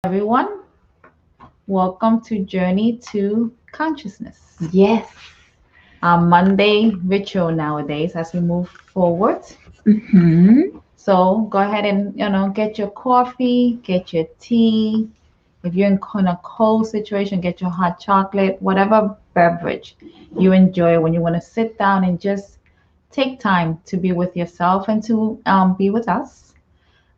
everyone. Welcome to Journey to Consciousness, Yes. our Monday ritual nowadays as we move forward. Mm-hmm. So go ahead and get your coffee, get your tea. If you're in a cold situation, get your hot chocolate, whatever beverage you enjoy when you want to sit down and just take time to be with yourself and to be with us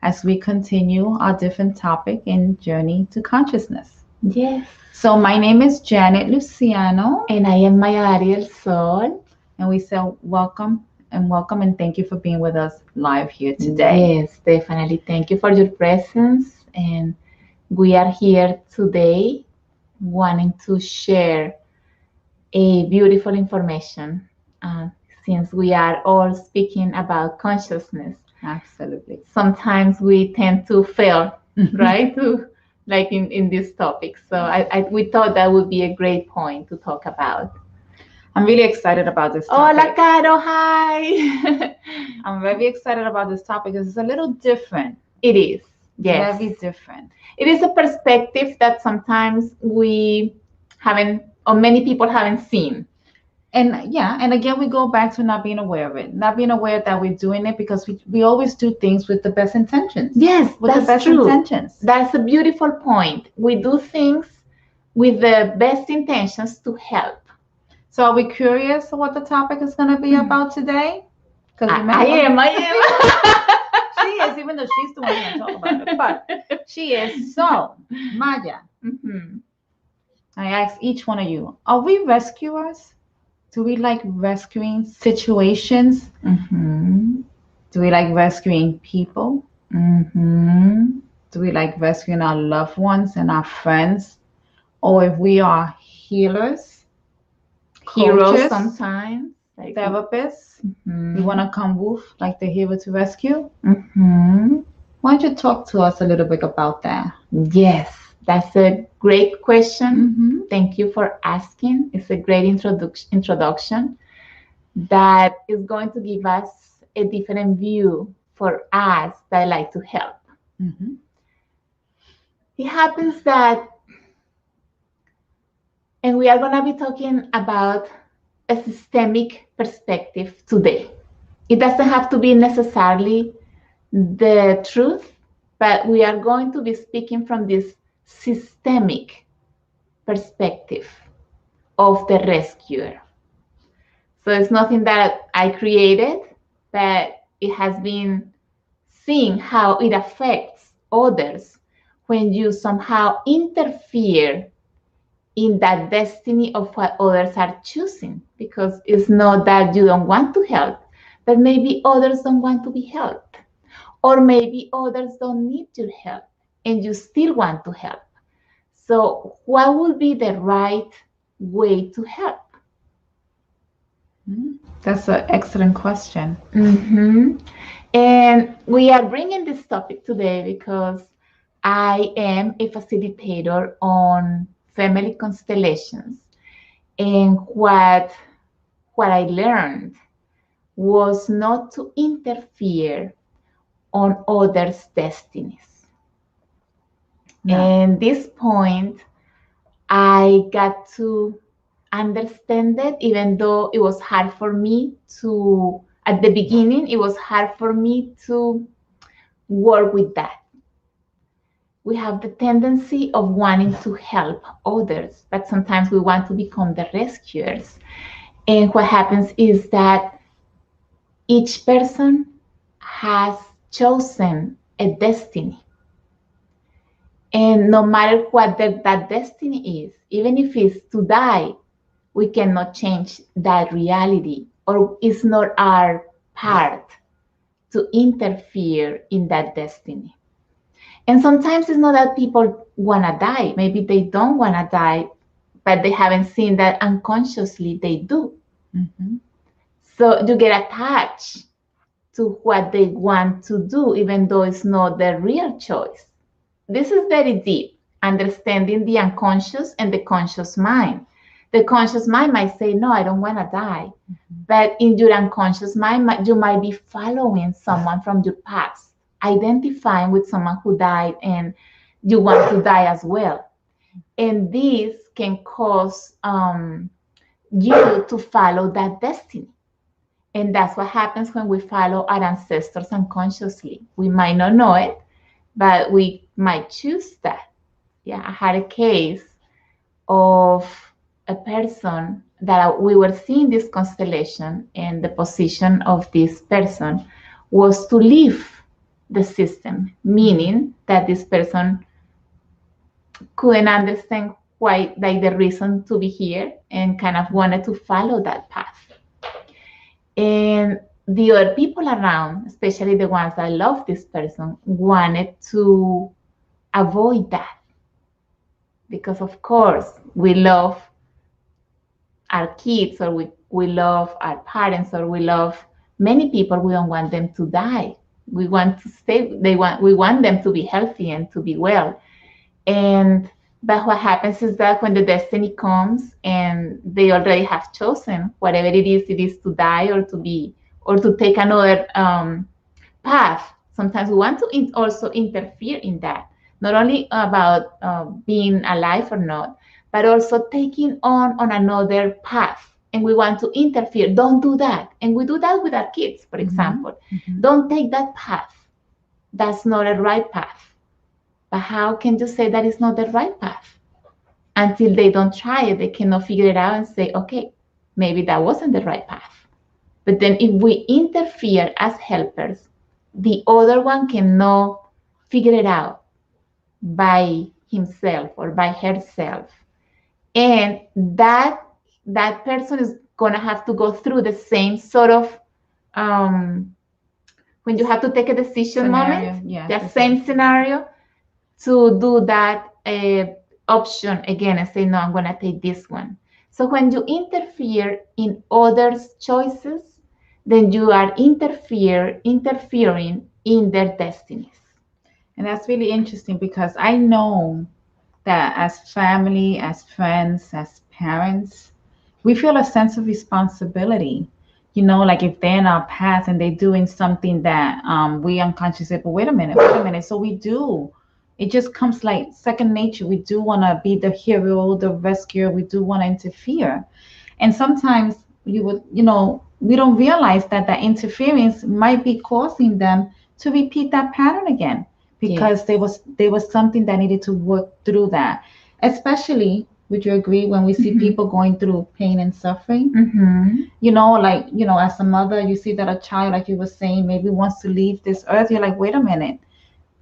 as we continue our different topic in Journey to Consciousness. Yes. So my name is Janet Luciano, And I am Maya Ariel Sol. and we say welcome and thank you for being with us live here today. Yes, definitely. Thank you for your presence. And we are here today wanting to share a beautiful information uh, since we are all speaking about consciousness. Absolutely. Sometimes we tend to fail, right? To like in this topic. So we thought that would be a great point to talk about. I'm really excited about this Hola, topic. Caro. Hi. I'm very excited about this topic because it's a little different. It is. Yes. Very different. It is a perspective that sometimes we haven't, or many people haven't seen. And again, we go back to not being aware of it, not being aware that we're doing it because we always do things with the best intentions. Yes, With the that's best true. intentions. That's a beautiful point. We do things with the best intentions to help. So are we curious what the topic is going to be about today? Because I am. She is, even though she's the one going to talk about it. But she is. So, Maya, I ask each one of you, are we rescuers? Do we like rescuing situations? Do we like rescuing people? Do we like rescuing our loved ones and our friends? Or if we are healers, Heroes coaches, sometimes, like therapists, we want to come woof like the hero to rescue? Mm-hmm. Why don't you talk to us a little bit about that? Yes, that's a great question. Mm-hmm. Thank you for asking. It's a great introduction that is going to give us a different view for us that like to help. Mm-hmm. It happens that, and we are going to be talking about a systemic perspective today. It doesn't have to be necessarily the truth, but we are going to be speaking from this systemic perspective of the rescuer. So it's nothing that I created, but it has been seeing how it affects others when you somehow interfere in that destiny of what others are choosing, because it's not that you don't want to help, but maybe others don't want to be helped, or maybe others don't need your help and you still want to help. So what would be the right way to help? That's an excellent question. And we are bringing this topic today because I am a facilitator on family constellations. And what I learned was not to interfere on others' destinies. No. And this point, I got to understand it, even though it was hard for me to, at the beginning, it was hard for me to work with that. We have the tendency of wanting to help others, but sometimes we want to become the rescuers. And what happens is that each person has chosen a destiny. And no matter what that destiny is, even if it's to die, we cannot change that reality, or it's not our part to interfere in that destiny. And sometimes it's not that people want to die. Maybe they don't want to die, but they haven't seen that unconsciously they do. Mm-hmm. So you get attached to what they want to do, even though it's not their real choice. This is very deep, understanding the unconscious and the conscious mind. The conscious mind might say, no, I don't want to die. Mm-hmm. But in your unconscious mind, you might be following someone from your past, identifying with someone who died, and you want to die as well. And this can cause you to follow that destiny. And that's what happens when we follow our ancestors unconsciously. We might not know it, but we might choose that. Yeah, I had a case of a person that we were seeing this constellation, and the position of this person was to leave the system, meaning that this person couldn't understand why, like the reason to be here, and kind of wanted to follow that path. And the other people around, especially the ones that love this person, wanted to avoid that. Because of course, we love our kids, or we love our parents, or we love many people. We don't want them to die. We want to stay, we want them to be healthy and to be well. But what happens is that when the destiny comes and they already have chosen whatever it is to die or to be, or to take another path, sometimes we want to also interfere in that. Not only about being alive or not, but also taking on another path. And we want to interfere. Don't do that. And we do that with our kids, for example. Mm-hmm. Don't take that path. That's not a right path. But how can you say that it's not the right path? Until they don't try it, they cannot figure it out and say, okay, maybe that wasn't the right path. But then if we interfere as helpers, the other one cannot figure it out by himself or by herself. And that person is going to have to go through the same sort of, when you have to take a decision moment, the same scenario, to do that option again and say, no, I'm going to take this one. So when you interfere in others' choices, then you are interfering in their destinies. And that's really interesting, because I know that as family, as friends, as parents, we feel a sense of responsibility. You know, like if they're in our path and they're doing something that we unconsciously say, but wait a minute. So we do. It just comes like second nature. We do want to be the hero, the rescuer. We do want to interfere. And sometimes we don't realize that interference might be causing them to repeat that pattern again, because there was something that needed to work through that. Especially, would you agree, when we see people going through pain and suffering? As a mother, you see that a child, like you were saying, maybe wants to leave this earth. You're like, wait a minute.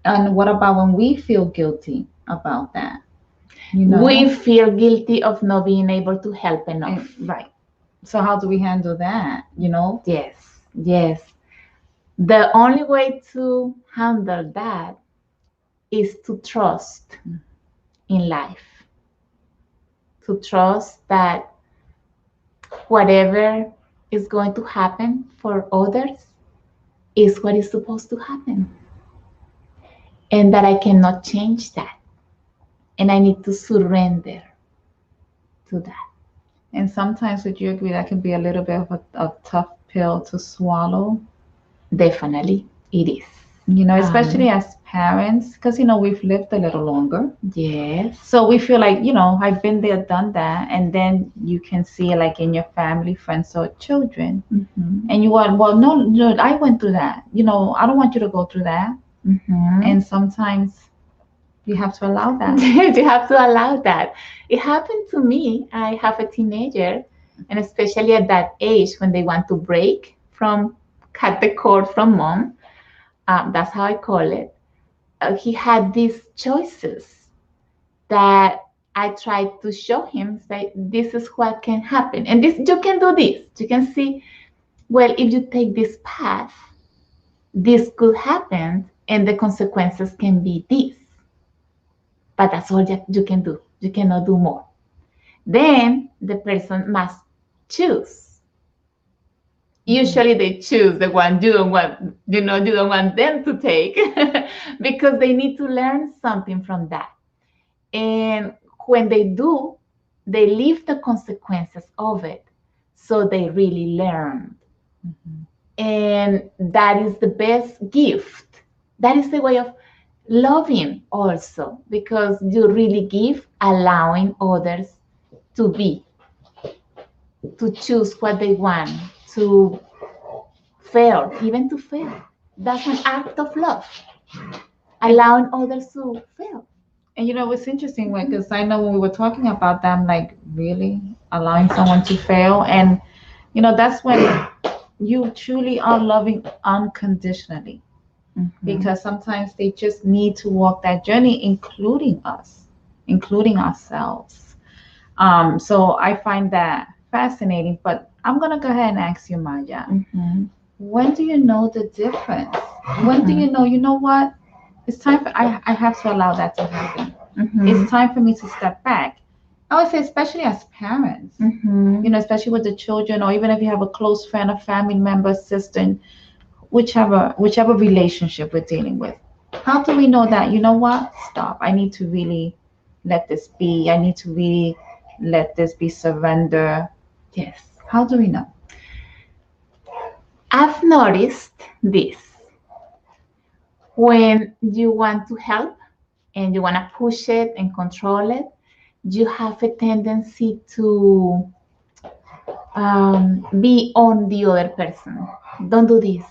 And what about when we feel guilty about that? We feel guilty of not being able to help enough. Right. So how do we handle that? Yes. The only way to handle that is to trust in life. To trust that whatever is going to happen for others is what is supposed to happen. And that I cannot change that. And I need to surrender to that. And sometimes, would you agree, that can be a little bit of a tough pill to swallow? Definitely, it is. Especially as parents, because, we've lived a little longer. Yes. So we feel like, I've been there, done that. And then you can see, like, in your family, friends, or children. Mm-hmm. And you want, well, no, I went through that. I don't want you to go through that. Mm-hmm. And sometimes you have to allow that. You have to allow that. It happened to me. I have a teenager, and especially at that age when they want to cut the cord from mom. That's how I call it. He had these choices that I tried to show him, say, this is what can happen. And this, you can do this. You can see, well, if you take this path, this could happen, and the consequences can be this. But that's all you can do. You cannot do more. Then the person must choose. Usually they choose the one you don't want, you don't want them to take because they need to learn something from that. And when they do, they live the consequences of it. So they really learn. Mm-hmm. And that is the best gift. That is the way of loving also, because you really give, allowing others to be, to choose what they want, to fail, even to fail. That's an act of love, allowing others to fail. And it's interesting because I know when we were talking about that, I'm like, really allowing someone to fail, and that's when you truly are loving unconditionally, because sometimes they just need to walk that journey, including us, including ourselves. So I find that fascinating. But I'm gonna go ahead and ask you, Maya, when do you know the difference? When do you know? You know what? It's time for I have to allow that to happen. It's time for me to step back. I would say, especially as parents, especially with the children, or even if you have a close friend, a family member, sister, whichever relationship we're dealing with. How do we know that, you know what? Stop. I need to really let this be. I need to really let this be surrender. Yes. How do we know? I've noticed this. When you want to help and you want to push it and control it, you have a tendency to be on the other person. Don't do this.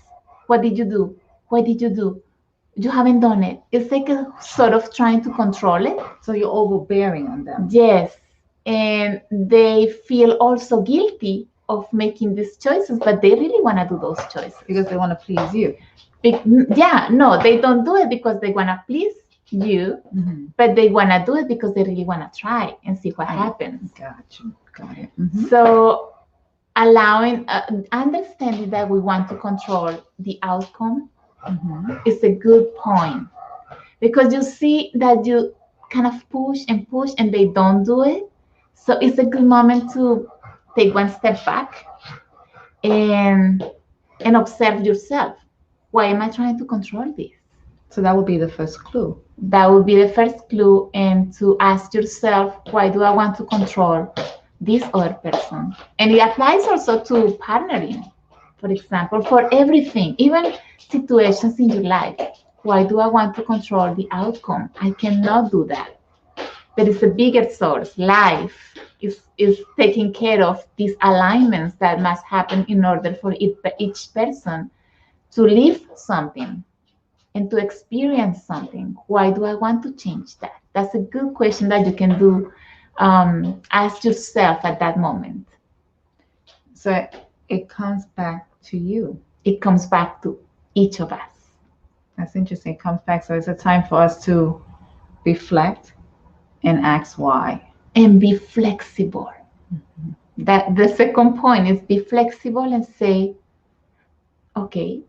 What did you do? Why did you do? You haven't done it. It's like a sort of trying to control it. So you're overbearing on them. Yes. And they feel also guilty of making these choices, but they really want to do those choices. Because they want to please you. Yeah, no, they don't do it because they want to please you, but they want to do it because they really want to try and see what happens. Got it. So allowing, understanding that we want to control the outcome is a good point, because you see that you kind of push and they don't do it. So it's a good moment to take one step back and observe yourself. Why am I trying to control this? So that would be the first clue. That would be the first clue, and to ask yourself, why do I want to control this other person? And it applies also to partnering, for example, for everything, even situations in your life. Why do I want to control the outcome? I cannot do that. There is a bigger source. Life is taking care of these alignments that must happen in order for each person to live something and to experience something. Why do I want to change that? That's a good question that you can do. Ask yourself at that moment. So it comes back to you. It comes back to each of us. That's interesting. It comes back. So it's a time for us to reflect and ask why. And be flexible. That the second point is be flexible and say, okay,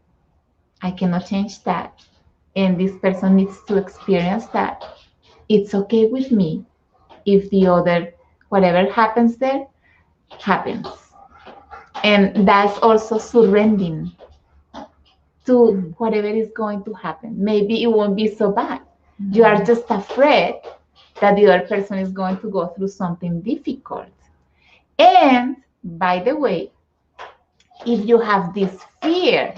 I cannot change that, and this person needs to experience that. It's okay with me if the other, whatever happens there, happens. And that's also surrendering to whatever is going to happen. Maybe it won't be so bad. You are just afraid that the other person is going to go through something difficult. And by the way, if you have this fear,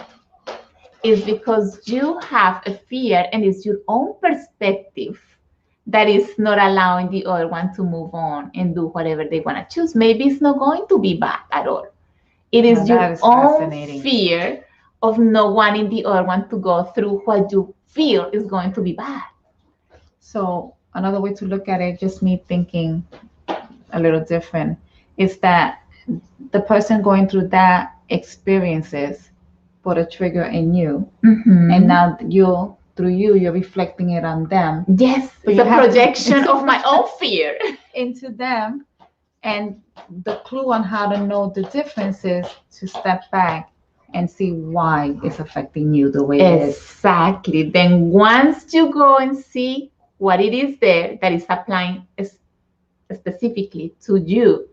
it's because you have a fear and it's your own perspective that is not allowing the other one to move on and do whatever they want to choose. Maybe it's not going to be bad at all. It is your own fear of not wanting the other one to go through what you feel is going to be bad. So another way to look at it, just me thinking a little different, is that the person going through that experiences put a trigger in you, and now you're reflecting it on them. Yes, it's a projection of my own fear into them, and the clue on how to know the difference is to step back and see why it's affecting you the way it is. Exactly. Then once you go and see what it is there that is applying specifically to you,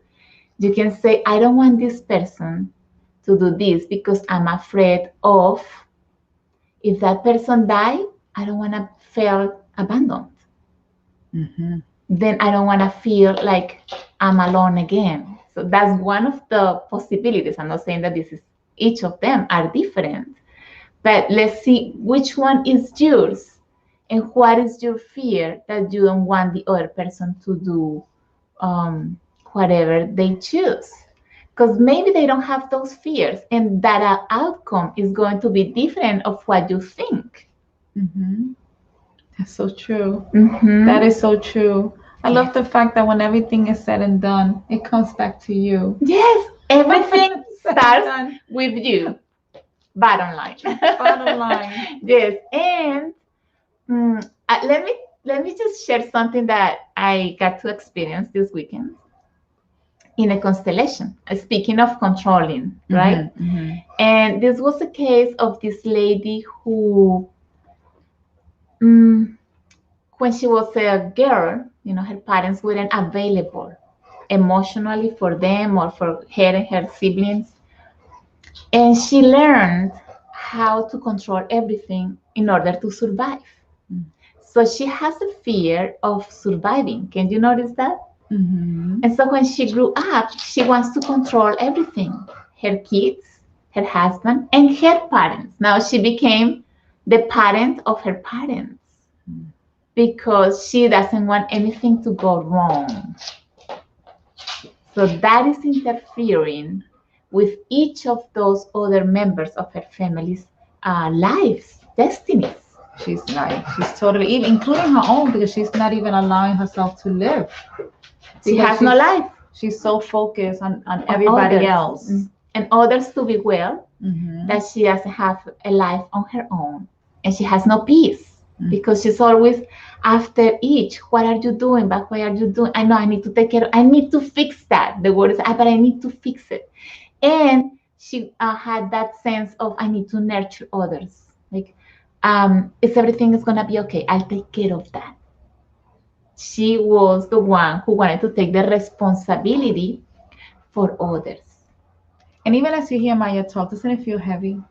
you can say, I don't want this person to do this because I'm afraid of, if that person die, I don't want to feel abandoned. Then I don't want to feel like I'm alone again. So that's one of the possibilities. I'm not saying that this is, each of them are different, but let's see which one is yours. And what is your fear that you don't want the other person to do whatever they choose? Because maybe they don't have those fears, and that outcome is going to be different of what you think. Mm-hmm. That's so true. Mm-hmm. That is so true. I love the fact that when everything is said and done, it comes back to you. Yes, everything Said and starts done. with you. Bottom line. Bottom line. Yes, and let me just share something that I got to experience this weekend in a constellation. Speaking of controlling, right? Mm-hmm. And this was a case of this lady who, when she was a girl, her parents weren't available emotionally for them or for her and her siblings. And she learned how to control everything in order to survive. So she has a fear of surviving. Can you notice that? Mm-hmm. And so when she grew up, she wants to control everything, her kids, her husband, and her parents. Now she became the parent of her parents because she doesn't want anything to go wrong. So that is interfering with each of those other members of her family's lives, destinies. She's totally, even including her own, because she's not even allowing herself to live. She has no life. She's so focused on everybody else. And others to be well, Mm-hmm. that she doesn't have a life on her own. And she has no peace because she's always after each. What are you doing? But why are you doing? I know I need to take care of, I need to fix that. The word is, but I need to fix it. And she had that sense of, I need to nurture others. Like, if everything is going to be okay, I'll take care of that. She was the one who wanted to take the responsibility for others. And even as you hear Maya talk, doesn't it feel heavy?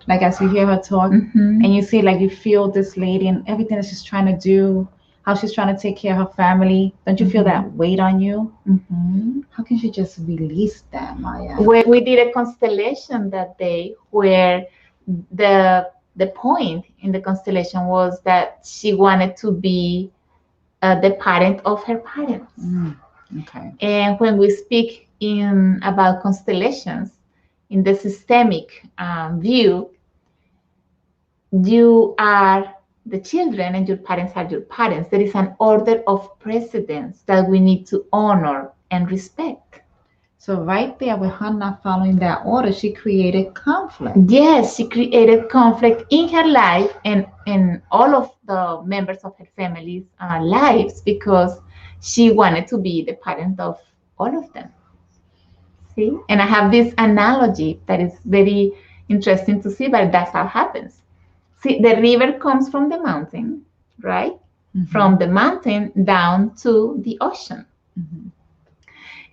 Like as you hear her talk, Mm-hmm. and you see, like, you feel this lady and everything that she's trying to do, how she's trying to take care of her family. Don't you feel that weight on you? Mm-hmm. How can she just release that, Maya? We did a constellation that day where the point in the constellation was that she wanted to be the parent of her parents. Okay. And when we speak about constellations, in the systemic view, you are the children and your parents are your parents. There is an order of precedence that we need to honor and respect. So right there, with her not following that order, she created conflict. Yes, she created conflict in her life and in all of the members of her family's lives because she wanted to be the parent of all of them. See? And I have this analogy that is very interesting to see, but that's how it happens. See, the river comes from the mountain, right? Mm-hmm. From the mountain down to the ocean. Mm-hmm.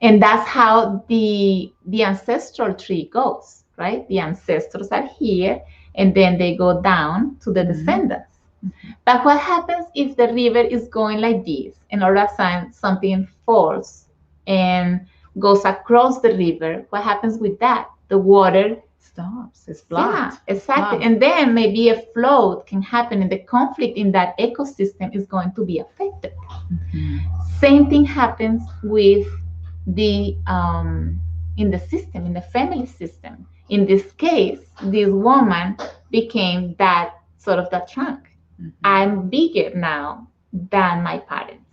And that's how the ancestral tree goes, right? The ancestors are here, and then they go down to the descendants. Mm-hmm. But what happens if the river is going like this, and all of a sudden something falls and goes across the river? What happens with that? The water stops. It's blocked. Yeah, exactly. And then maybe a flood can happen, and the conflict in that ecosystem is going to be affected. Mm-hmm. Same thing happens with the in the system, in the family system. In this case, this woman became that sort of that trunk. Mm-hmm. I'm bigger now than my parents.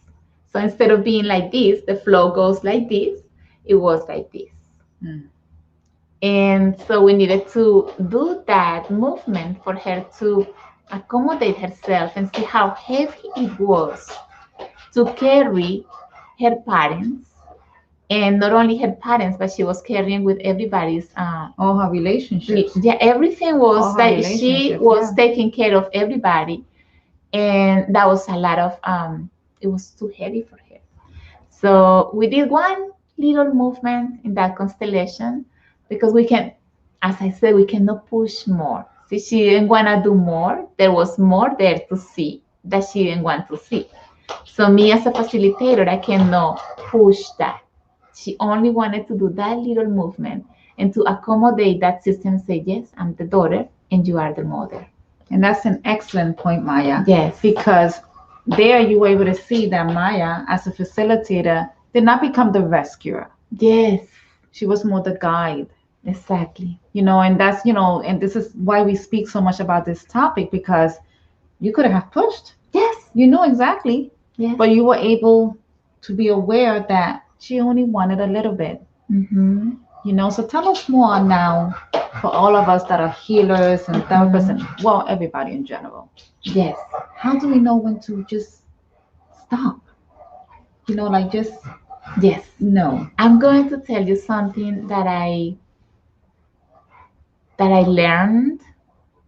So instead of being like this, the flow goes like this, it was like this. Mm. And so we needed to do that movement for her to accommodate herself and see how heavy it was to carry her parents. And not only her parents, but she was carrying with everybody's all her relationships. Yeah, everything was like she was taking care of everybody, and that was a lot of it was too heavy for her. So we did one little movement in that constellation because we can, as I said, we cannot push more. See, she didn't want to do more. There was more there to see that she didn't want to see. So me as a facilitator, I cannot push that. She only wanted to do that little movement and to accommodate that system and say, yes, I'm the daughter and you are the mother. And that's an excellent point, Maya. Yes. Because there you were able to see that Maya, as a facilitator, did not become the rescuer. Yes. She was more the guide. Exactly. And that's, and this is why we speak so much about this topic, because you could have pushed. Yes. You know exactly. Yes. But you were able to be aware that she only wanted a little bit. Mm-hmm. So tell us more now for all of us that are healers and therapists and, well, everybody in general. Yes. How do we know when to just stop? Just Yes. no. I'm going to tell you something that I learned,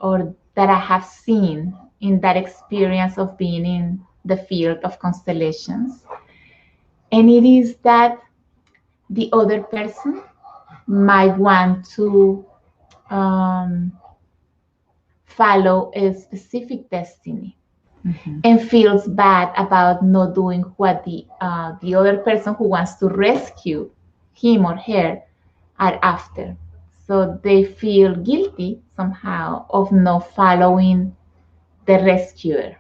or that I have seen in that experience of being in the field of constellations. And it is that the other person might want to follow a specific destiny, and feels bad about not doing what the other person who wants to rescue him or her are after. So they feel guilty somehow of not following the rescuer,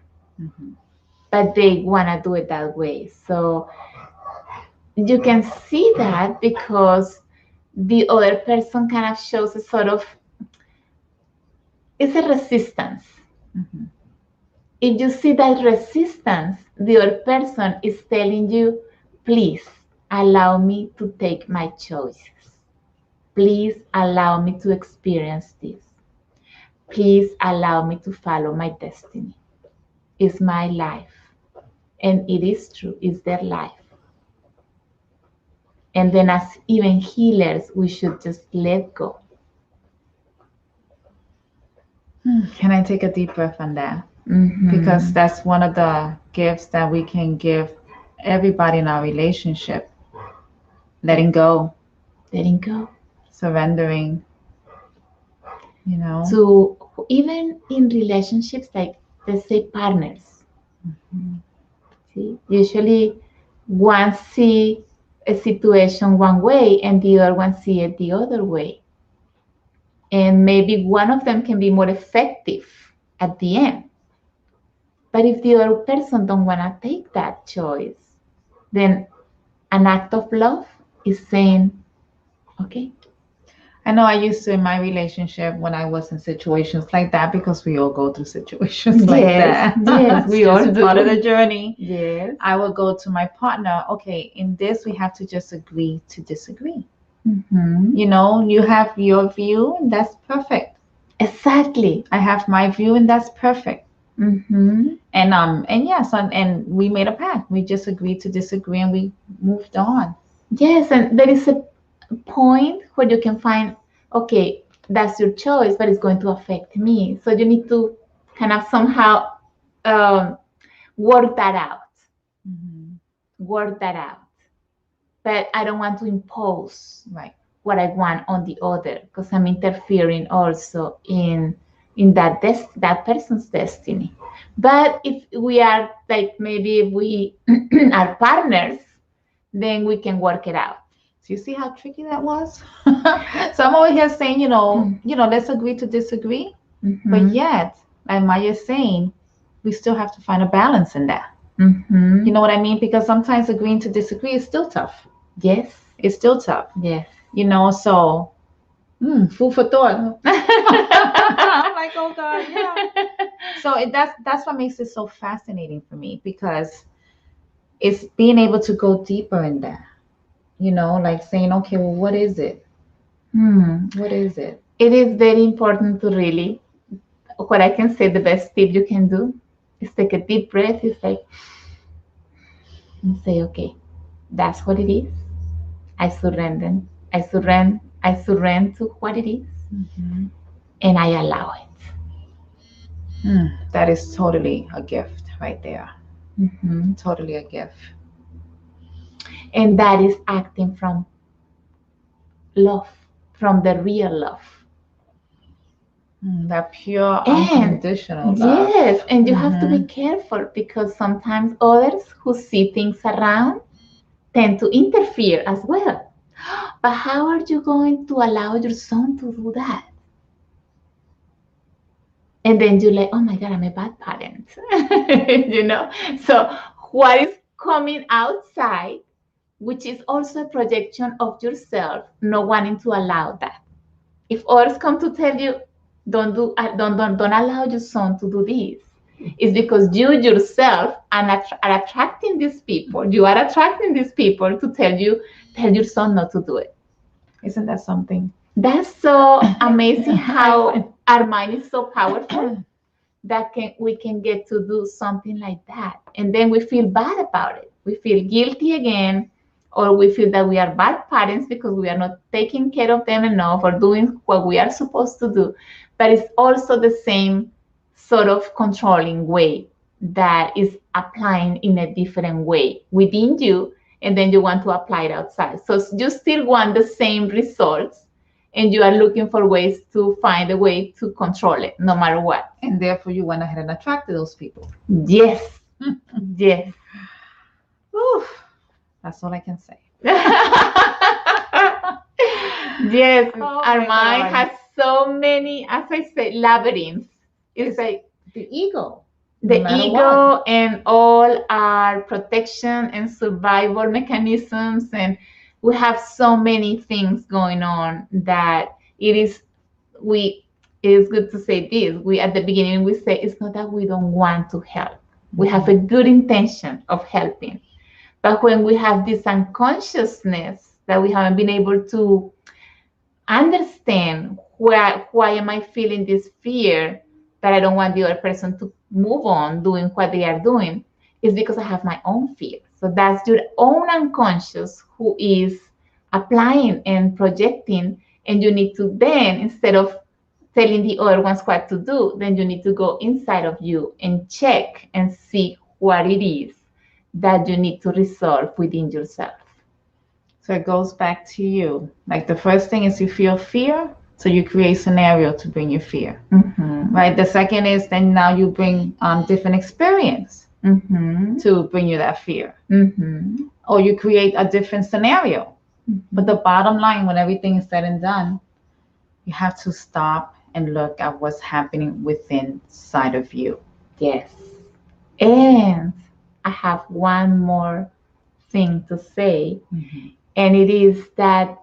but they want to do it that way. So you can see that because the other person kind of shows a sort of, it's a resistance. If you see that resistance, the other person is telling you, please allow me to take my choices. Please allow me to experience this. Please allow me to follow my destiny. It's my life. And it is true, it's their life. And then as even healers, we should just let go. Can I take a deep breath on that? Mm-hmm. Because that's one of the gifts that we can give everybody in our relationship. Letting go. Letting go. Surrendering. To even in relationships, like let's say partners. See, usually one see a situation one way and the other one see it the other way. And maybe one of them can be more effective at the end. But if the other person don't want to take that choice, then an act of love is saying, okay. I know I used to in my relationship when I was in situations like that, because we all go through situations like that. Yes, we all do. Part of the journey. Yes. I would go to my partner, okay, in this we have to just agree to disagree. You have your view and that's perfect. Exactly. I have my view and that's perfect. And yes, and we made a pact. We just agreed to disagree and we moved on. Yes, and there is a point where you can find, okay, that's your choice, but it's going to affect me. So you need to kind of somehow work that out. Work that out. But I don't want to impose what I want on the other, because I'm interfering also in that person's destiny. But if we are maybe if we are partners, then we can work it out. So you see how tricky that was? So I'm over here saying, let's agree to disagree. But yet, like Maya's saying, we still have to find a balance in that. You know what I mean? Because sometimes agreeing to disagree is still tough. Yes. It's still tough. Yes. So food for thought. I'm like, oh God, yeah. So that's what makes it so fascinating for me, because it's being able to go deeper in that. Like saying, okay, well, what is it? What is it? It is very important to really, what I can say, the best tip you can do is take a deep breath. It's like, and say, okay, that's what it is. I surrender to what it is, and I allow it. That is totally a gift right there. Totally a gift. And that is acting from love, from the real love. That pure, unconditional love. Yes, and you have to be careful, because sometimes others who see things around tend to interfere as well. But how are you going to allow your son to do that? And then you're like, oh my God, I'm a bad parent. You know? So what is coming outside, which is also a projection of yourself, not wanting to allow that. If others come to tell you, don't allow your son to do this, it's because you yourself are attracting these people. You are attracting these people to tell your son not to do it. Isn't that something? That's so amazing how our mind is so powerful that we can get to do something like that. And then we feel bad about it. We feel guilty again, or we feel that we are bad parents because we are not taking care of them enough or doing what we are supposed to do. But it's also the same sort of controlling way that is applying in a different way within you, and then you want to apply it outside. So you still want the same results, and you are looking for ways to find a way to control it no matter what. And therefore you went ahead and attracted those people. Yes. Yes. Oof. That's all I can say. Yes, Oh our my mind God. has so many, as I say, labyrinths. It's like The ego. the No matter ego what. and all our protection and survival mechanisms, and we have so many things going on that it is good to say this. We at the beginning we say it's not that we don't want to help. We have a good intention of helping. But when we have this unconsciousness that we haven't been able to understand why am I feeling this fear that I don't want the other person to move on doing what they are doing, is because I have my own fear. So that's your own unconscious who is applying and projecting, and you need to then, instead of telling the other ones what to do, then you need to go inside of you and check and see what it is that you need to resolve within yourself. So it goes back to you. Like the first thing is you feel fear, so you create scenario to bring your fear. Mm-hmm. Right. The second is then now you bring different experience Mm-hmm. to bring you that fear, Mm-hmm. or you create a different scenario. But the bottom line, when everything is said and done, you have to stop and look at what's happening within side of you. Yes. And I have one more thing to say, and it is that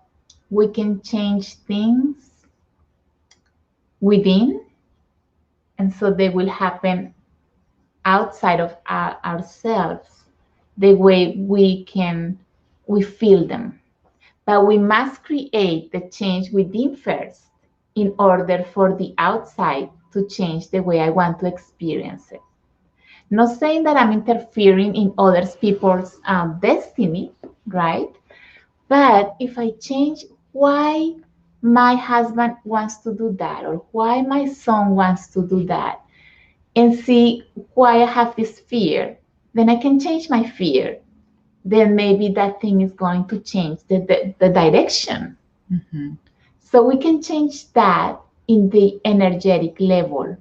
we can change things within, and so they will happen outside of ourselves the way we feel them. But we must create the change within first in order for the outside to change the way I want to experience it. Not saying that I'm interfering in other people's destiny, right? But if I change why my husband wants to do that, or why my son wants to do that, and see why I have this fear, then I can change my fear. Then maybe that thing is going to change the direction. Mm-hmm. So we can change that in the energetic level.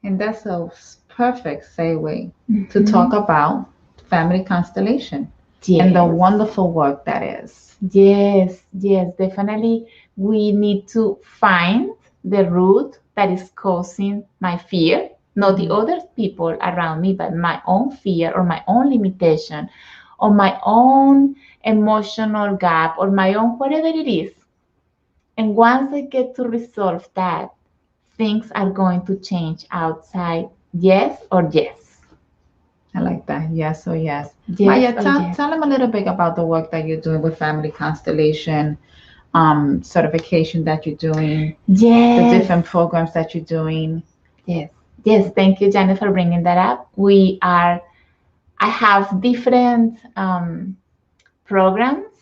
And that's a perfect segue to talk about family constellation and the wonderful work that is. Yes, yes, definitely. We need to find the root that is causing my fear, not the other people around me, but my own fear or my own limitation or my own emotional gap or my own whatever it is. And once I get to resolve that, things are going to change outside. Yes or yes. I like that. Yes or yes. Yes Maya, or yes. tell them a little bit about the work that you're doing with family constellation, certification that you're doing, Yes. the different programs that you're doing. Yes. Yes. Thank you, Janet, for bringing that up. I have different programs,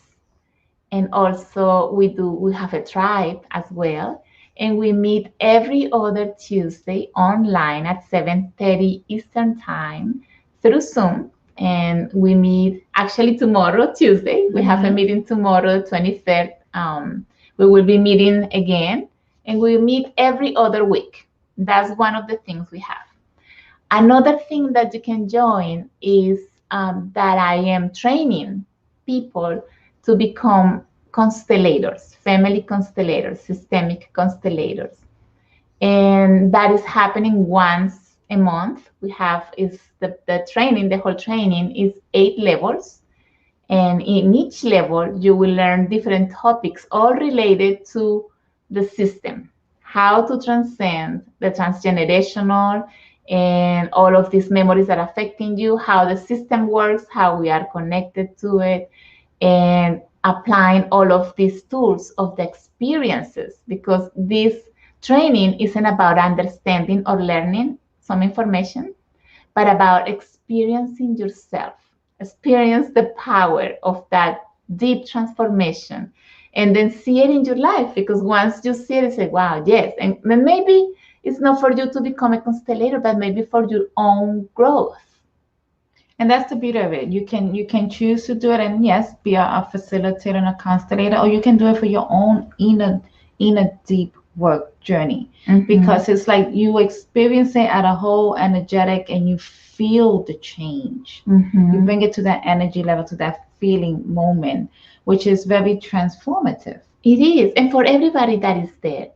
and also we have a tribe as well. And we meet every other Tuesday online at 7:30 Eastern Time through Zoom. And we meet actually tomorrow, Tuesday. We have a meeting tomorrow, 23rd. We will be meeting again, and we meet every other week. That's one of the things we have. Another thing that you can join is that I am training people to become constellators, family constellators, systemic constellators. And that is happening once a month. We have is the training, the whole training is 8 levels. And in each level, you will learn different topics, all related to the system, how to transcend the transgenerational and all of these memories that are affecting you, how the system works, how we are connected to it, and applying all of these tools of the experiences, because this training isn't about understanding or learning some information, but about experiencing yourself, experience the power of that deep transformation, and then see it in your life. Because once you see it, you say, wow, yes. And then maybe it's not for you to become a constellator, but maybe for your own growth. And that's the beauty of it. You can choose to do it, and yes, be a facilitator and a constellator, or you can do it for your own inner deep work journey. Because it's like you experience it at a whole energetic, and you feel the change. You bring it to that energy level, to that feeling moment, which is very transformative. It is, and for everybody that is there.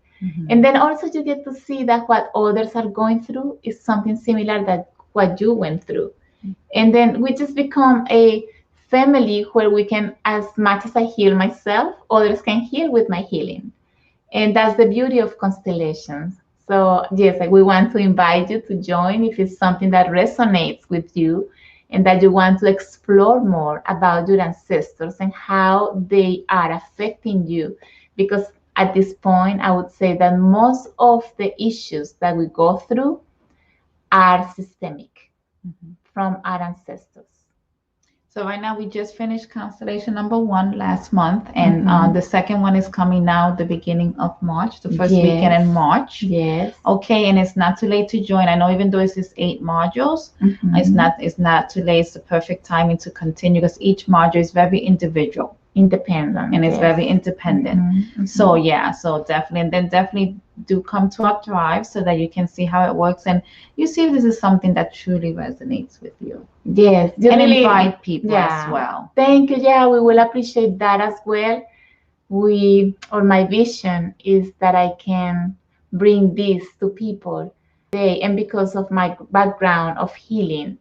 And then also you get to see that what others are going through is something similar that what you went through. And then we just become a family where we can, as much as I heal myself, others can heal with my healing. And that's the beauty of constellations. So yes, we want to invite you to join if it's something that resonates with you and that you want to explore more about your ancestors and how they are affecting you. Because at this point, I would say that most of the issues that we go through are systemic from our ancestors. So right now we just finished constellation number 1 last month, and the second one is coming now the beginning of March, the first weekend in March. Yes. Okay, and it's not too late to join. I know even though it's just 8 modules, it's not too late. It's the perfect timing to continue because each module is very individual. Independent. And it's very independent. So yeah, so definitely, and then definitely do come to our Thrive so that you can see how it works and you see if this is something that truly resonates with you. Yes. And really invite people as well. Thank you. Yeah, we will appreciate that as well. My vision is that I can bring this to people today. And because of my background of healing,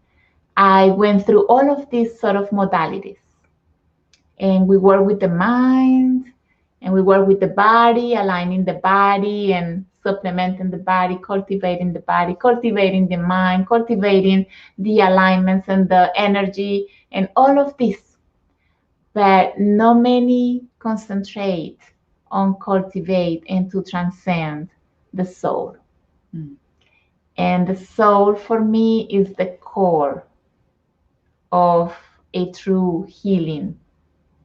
I went through all of these sort of modalities. And we work with the mind, and we work with the body, aligning the body and supplementing the body, cultivating the mind, cultivating the alignments and the energy and all of this. But not many concentrate on cultivate and to transcend the soul. And the soul for me is the core of a true healing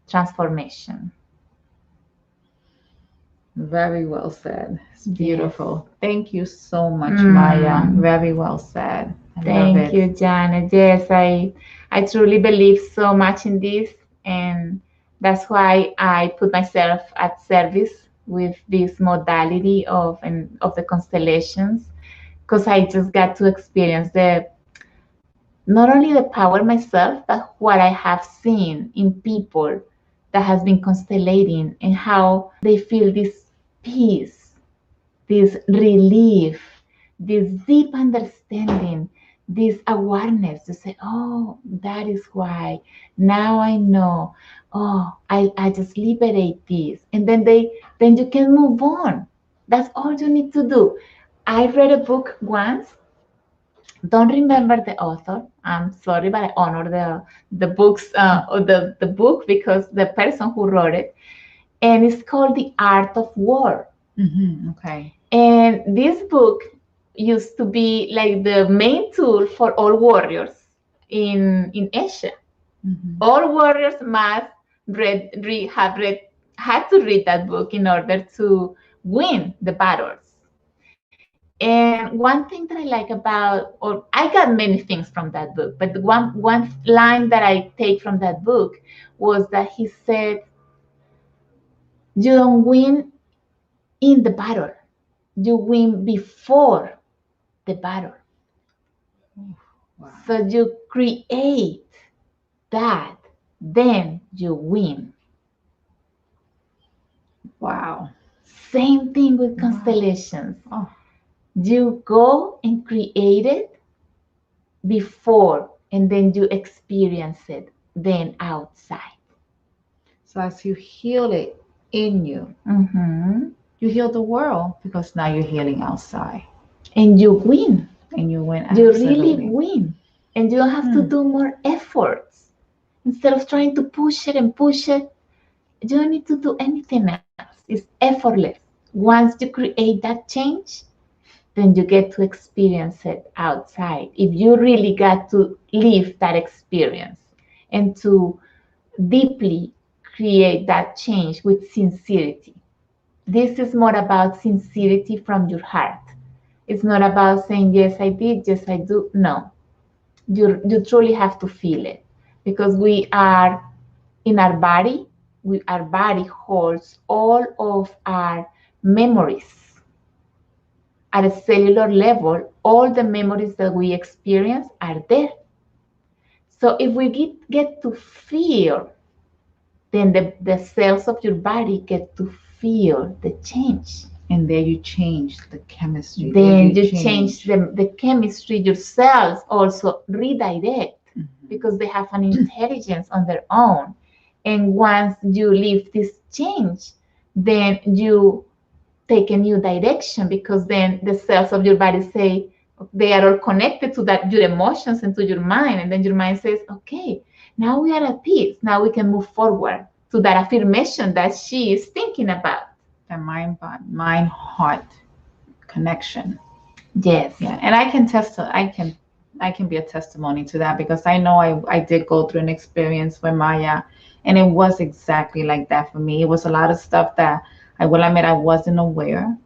transformation. Very well said. It's beautiful. Yes. Thank you so much, Maya. Very well said. Thank you, Janet. Yes, I truly believe so much in this, and that's why I put myself at service with this modality of the constellations, because I just got to experience not only the power myself, but what I have seen in people that has been constellating and how they feel this peace, this relief, this deep understanding, this awareness to say, oh, that is why. Now I know. Oh, I just liberate this. And then you can move on. That's all you need to do. I read a book once. Don't remember the author. I'm sorry, but I honor the books or the book because the person who wrote it. And it's called The Art of War. Okay. And this book used to be like the main tool for all warriors in Asia. All warriors must had to read that book in order to win the battles. And one thing that I like about, or I got many things from that book, but the one line that I take from that book was that he said, you don't win in the battle, you win before the battle. Wow. So you create that, then you win. Wow. Same thing with constellations. Oh. You go and create it before, and then you experience it then outside. So as you heal it in you, Mm-hmm. you heal the world because now you're healing outside. And you win. And you win You really absolutely. win. And you don't have to do more efforts. Instead of trying to push it and push it, you don't need to do anything else. It's effortless. Once you create that change, then you get to experience it outside. If you really got to live that experience and to deeply create that change with sincerity. This is more about sincerity from your heart. It's not about saying, yes, I did, yes, I do. No, you truly have to feel it because we are in our body. Our body holds all of our memories at a cellular level. All the memories that we experience are there. So if we get to feel, then the cells of your body get to feel the change. And there you change the chemistry. Then you change the chemistry. Your cells also redirect because they have an intelligence on their own. And once you live this change, then you take a new direction because then the cells of your body say they are all connected to that your emotions and to your mind. And then your mind says, okay, now we are at peace. Now we can move forward to that affirmation that she is thinking about. The mind heart connection. Yes. Yeah. And I can be a testimony to that because I know I did go through an experience with Maya, and it was exactly like that for me. It was a lot of stuff that I will admit I wasn't aware.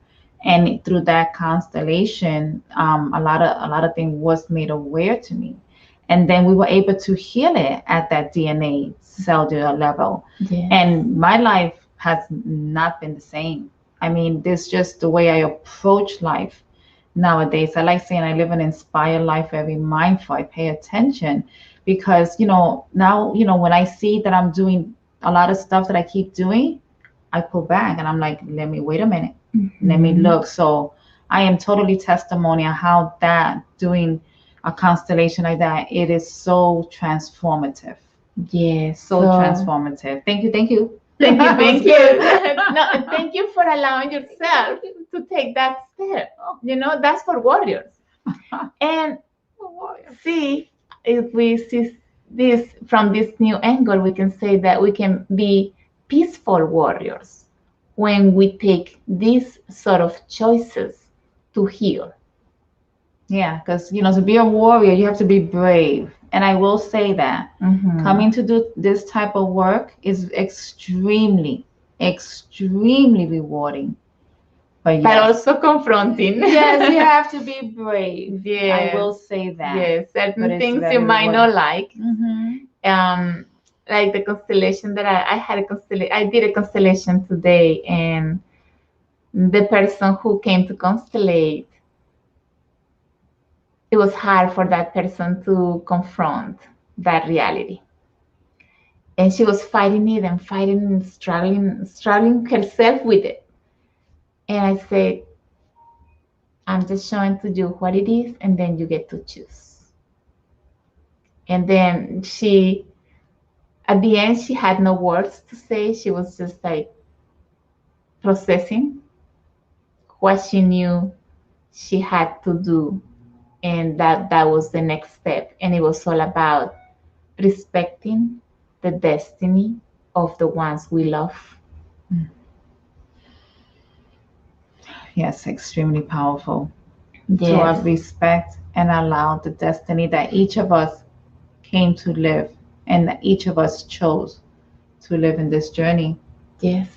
And through that constellation, a lot of things was made aware to me. And then we were able to heal it at that DNA cellular level. Yes. And my life has not been the same. I mean, this just the way I approach life nowadays. I like saying I live an inspired life, very mindful. I pay attention because, now, when I see that I'm doing a lot of stuff that I keep doing, I pull back and I'm like, let me wait a minute. Let me look. So I am totally testimony on how that doing a constellation like that, it is so transformative. Yes. So transformative. Thank you. Thank you. Thank you. No, thank you for allowing yourself to take that step. That's for warriors. And see, if we see this from this new angle, we can say that we can be peaceful warriors when we take these sort of choices to heal. Yeah, because to be a warrior, you have to be brave. And I will say that coming to do this type of work is extremely, extremely rewarding. But also confronting. Yes, you have to be brave. Yes. I will say that. Yes, certain things you might not like. Like the constellation that I had I did a constellation today, and the person who came to constellate, it was hard for that person to confront that reality. And she was fighting it and fighting and struggling herself with it. And I said, I'm just showing to you what it is, and then you get to choose. And then at the end, she had no words to say. She was just like processing what she knew she had to do. And that was the next step. And it was all about respecting the destiny of the ones we love. Yes, extremely powerful. Yes. To have respect and allow the destiny that each of us came to live and that each of us chose to live in this journey. Yes.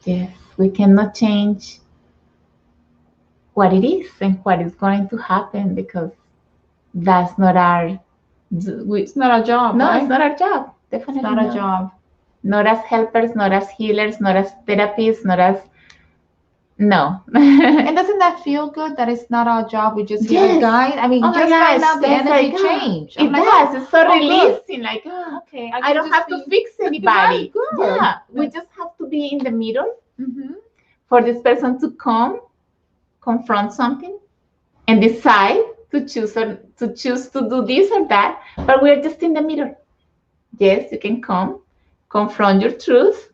Yes. We cannot change what it is and what is going to happen because that's not it's not our job. No, right? It's not our job. Definitely not our job. Not as helpers, not as healers, not as therapists, not as no. And doesn't that feel good that it's not our job? We just here to guide. I mean, just find out the energy change. It does. It's so releasing. Like, okay, I don't have to fix anybody. Yeah, we just have to be in the middle for this person to come, confront something, and decide to choose to do this or that, but we're just in the middle. Yes, you can come, confront your truth,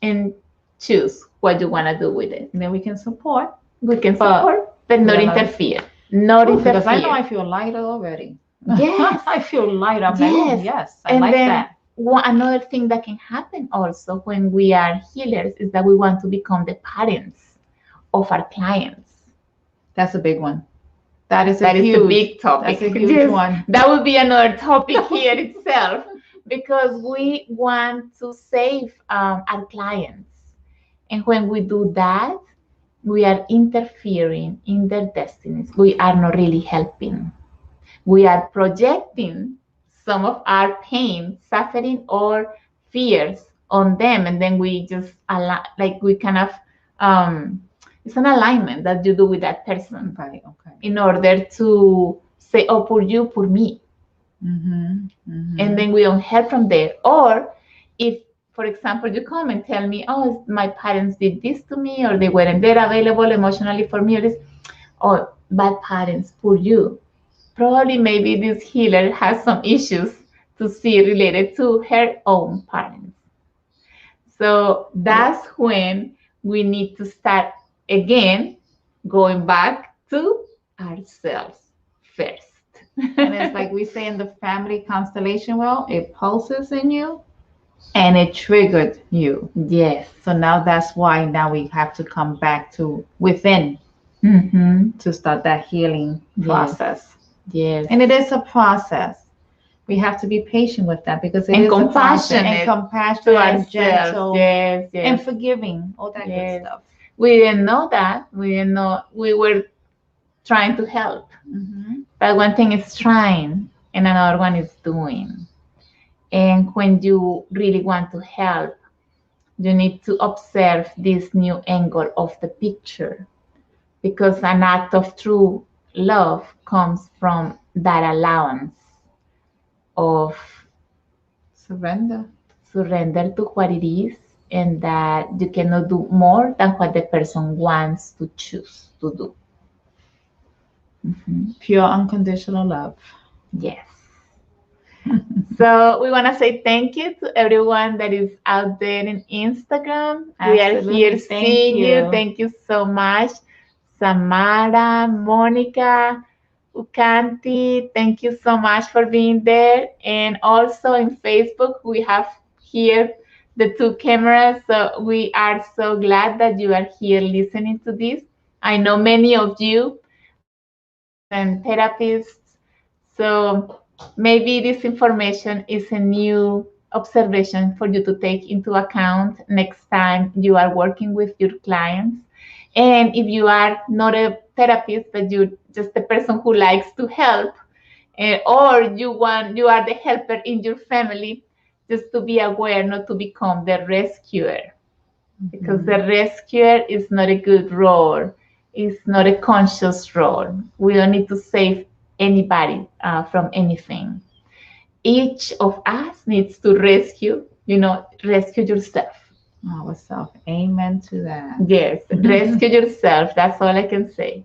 and choose what you want to do with it. And then we can support. We can support, but not interfere. Not interfere. Because I know I feel lighter already. Yes. I feel lighter. I'm Yes. like, oh, yes, I And like then that. Another thing that can happen also when we are healers is that we want to become the parents of our clients. That's a big one. That is a big topic. That's a huge one. That would be another topic here itself, because we want to save our clients. And when we do that, we are interfering in their destinies. We are not really helping. We are projecting some of our pain, suffering, or fears on them, and then we just we kind of it's an alignment that you do with that person, right? Okay. In order to say, "Oh, pour you, pour me," and then we don't help from there. Or if, for example, you come and tell me, "Oh, my parents did this to me, or they weren't there available emotionally for me," or this, "Oh, bad parents, pour you." Probably maybe this healer has some issues to see related to her own parents. So that's when we need to start again going back to ourselves first. And it's like we say in the family constellation well, it pulses in you and it triggered you. Yes. So now that's why now we have to come back to within to start that healing process. Yes. And it is a process. We have to be patient with that because it is compassionate and compassionate and gentle and forgiving, all that good stuff. We didn't know that. We didn't know. We were trying to help. But one thing is trying and another one is doing. And when you really want to help, you need to observe this new angle of the picture, because an act of true love comes from that allowance of surrender to what it is, and that you cannot do more than what the person wants to choose to do. Pure unconditional love. Yes. So we want to say thank you to everyone that is out there in Instagram. Absolutely. We are here seeing you. Thank you so much. Samara, Monica, Ukanti, thank you so much for being there. And also in Facebook, we have here the 2 cameras. So we are so glad that you are here listening to this. I know many of you and therapists. So maybe this information is a new observation for you to take into account next time you are working with your clients. And if you are not a therapist, but you're just a person who likes to help, or you are the helper in your family, just to be aware not to become the rescuer, because the rescuer is not a good role. It's not a conscious role. We don't need to save anybody from anything. Each of us needs to rescue yourself. Ourself. Amen to that. Yes, rescue yourself. That's all I can say.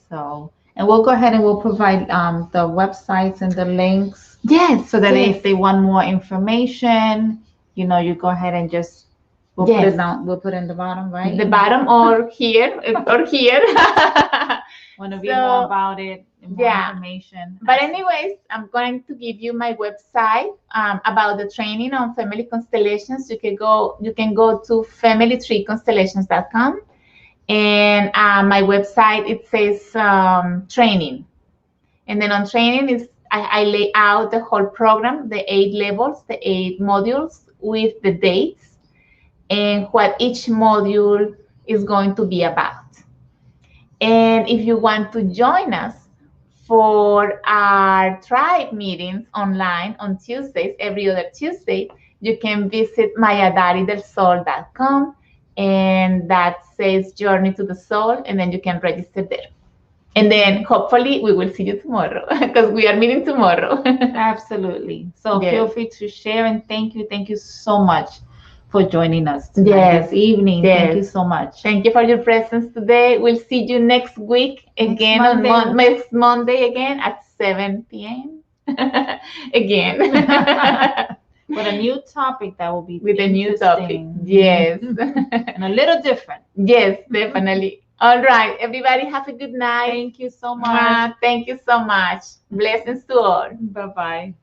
So, and we'll go ahead and we'll provide the websites and the links. Yes. So that if they want more information, you go ahead and just put it down. We'll put it in the bottom, right? The bottom or here or here. Want to read more about it, more information. But anyways, I'm going to give you my website about the training on family constellations. You can go to familytreeconstellations.com, and my website, it says training, and then on training I lay out the whole program, the 8 levels, the 8 modules with the dates and what each module is going to be about. And if you want to join us for our tribe meetings online on Tuesdays, every other Tuesday, you can visit mayadaridelsol.com, and that says Journey to the Soul, and then you can register there. And then hopefully we will see you tomorrow, because we are meeting tomorrow. Absolutely. So feel free to share, and thank you so much for joining us tonight, Yes. this evening. Yes. Thank you so much. Thank you for your presence today. We'll see you next week again next Monday again at 7 p.m. again. With a new topic that will be with a new topic. Yes. And a little different. Yes, definitely. All right, everybody have a good night. Thank you so much. Thank you so much. Blessings to all. Bye-bye.